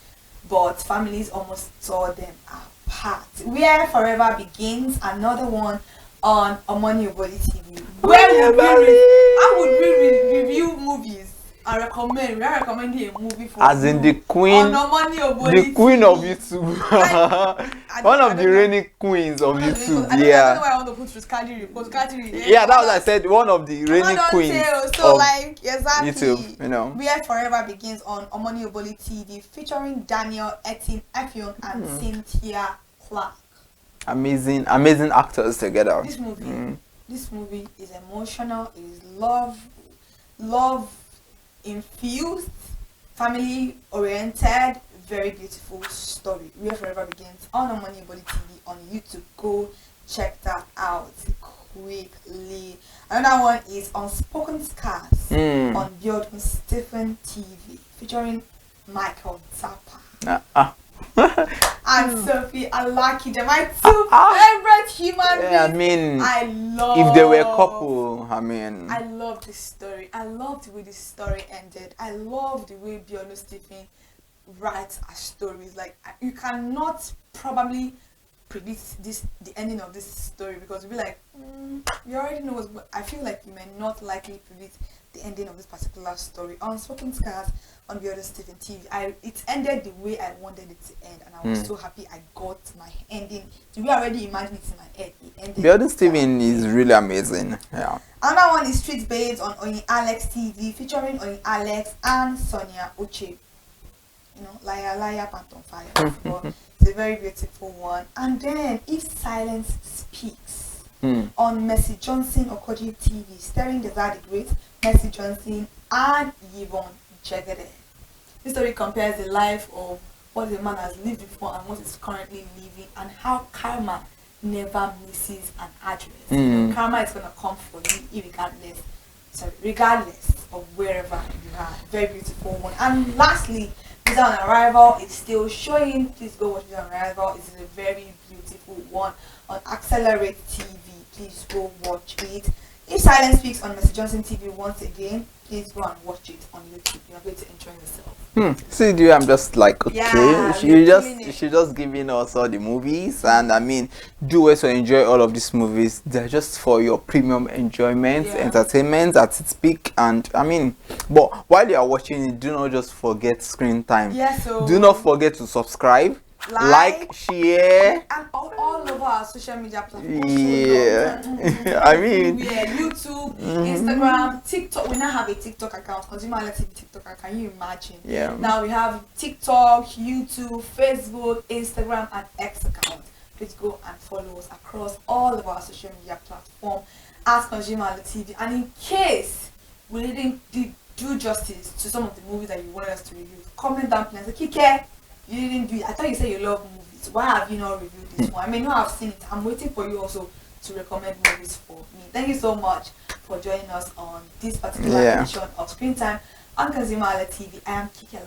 B: but families almost tore them apart. Where Forever Begins, another one on Omoni Oboli TV. How would we review movies and recommend? We are recommending a movie for
A: as in the queen, the queen of YouTube. One of the reigning queens of YouTube.
B: I don't know why I want to put Kadri.
A: Yeah, that was I said. One of the reigning queens
B: so
A: of
B: like exactly
A: YouTube. You know,
B: Where Forever Begins on Omoni Oboli TV, featuring Daniel Etin Effiong and Cynthia Clark.
A: Amazing actors together.
B: This movie is emotional. It is love infused, family oriented, very beautiful story. Where Forever Begins on Omoni Oboli TV on YouTube. Go check that out quickly. Another one is Unspoken Scars on Biodun Stephen TV, featuring Michael Zappa. And Sophie Alakija, my two favorite human beings. I love.
A: If they were a couple, I
B: love this story. I love the way this story ended. I love the way Biodun Stephen writes her stories. Like, you cannot probably predict the ending of this story, because we'll be like, you already know but I feel like you may not likely predict the ending of this particular story. On Smoking Scars on the other Stephen TV, it ended the way I wanted it to end, and I was so happy I got my ending. The way I already imagined it in my head, it ended.
A: The other Stephen is really amazing. Yeah.
B: Another one is Street Babes on Oyin Alex TV, featuring Oyin Alex and Sonia Oche. You know, Liar Liar Phantom Fire. It's a very beautiful one. And then If Silence Speaks on Mercy Johnson Okoji TV, starring the Daddy Great, Mercy Johnson and Yvonne Jegede. This story compares the life of what the man has lived before and what he's currently living, and how karma never misses an address. You know, karma is gonna come for you regardless of wherever you are. Very beautiful one. And lastly, Visa on Arrival is still showing. Please go watch Visa on Arrival. It's a very beautiful one on Accelerate TV. Please go watch it. If Silence Speaks on Mercy Johnson TV once again, please go and watch it on YouTube. You're going to enjoy yourself.
A: See, dude, I'm just like, okay,
B: Yeah,
A: she just giving us all the movies, and I mean, do also enjoy all of these movies. They're just for your premium enjoyment, entertainment at its peak. And I mean, but while you are watching it, do not just forget screen time.
B: So
A: do not forget to subscribe, like, share,
B: and all over our social media platforms.
A: I mean,
B: YouTube, Instagram, TikTok. We now have a TikTok account, ConsumerHalla TV TikTok account. Can you imagine?
A: Yeah.
B: Now we have TikTok, YouTube, Facebook, Instagram, and X account. Please go and follow us across all of our social media platforms as ConsumerHalla TV. And in case we didn't do justice to some of the movies that you wanted us to review, comment down below and say, Kike, you didn't do it. I thought you said you love movies. Why have you not reviewed this one? I may not have seen it. I'm waiting for you also to recommend movies for me. Thank you so much for joining us on this particular edition of Screen Time on ConsumerHalla TV. I am Kike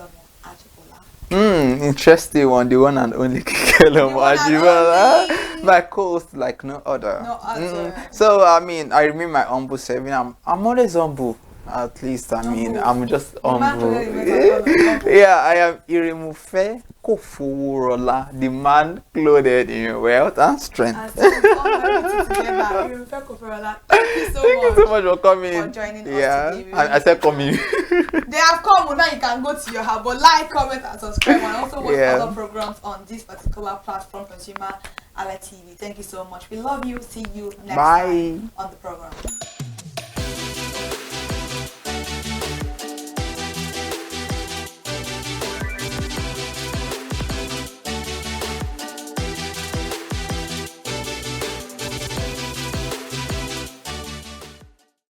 B: Ajibola.
A: Interesting one, the one and only Kike Ajibola. My co-host like no other.
B: No other.
A: So I mean, I remain my humble self. I'm always humble. At least I mean, I'm just humble. Yeah, I am Irimufe Kofurola, the man clothed in wealth and strength.
B: Thank you
A: so much for coming.
B: For joining us today.
A: I said coming.
B: They have come, now you can go to your house, but like, comment, and subscribe, and also watch other programs on this particular platform, ConsumerHalla TV. Thank you so much. We love you. See you next time on the program.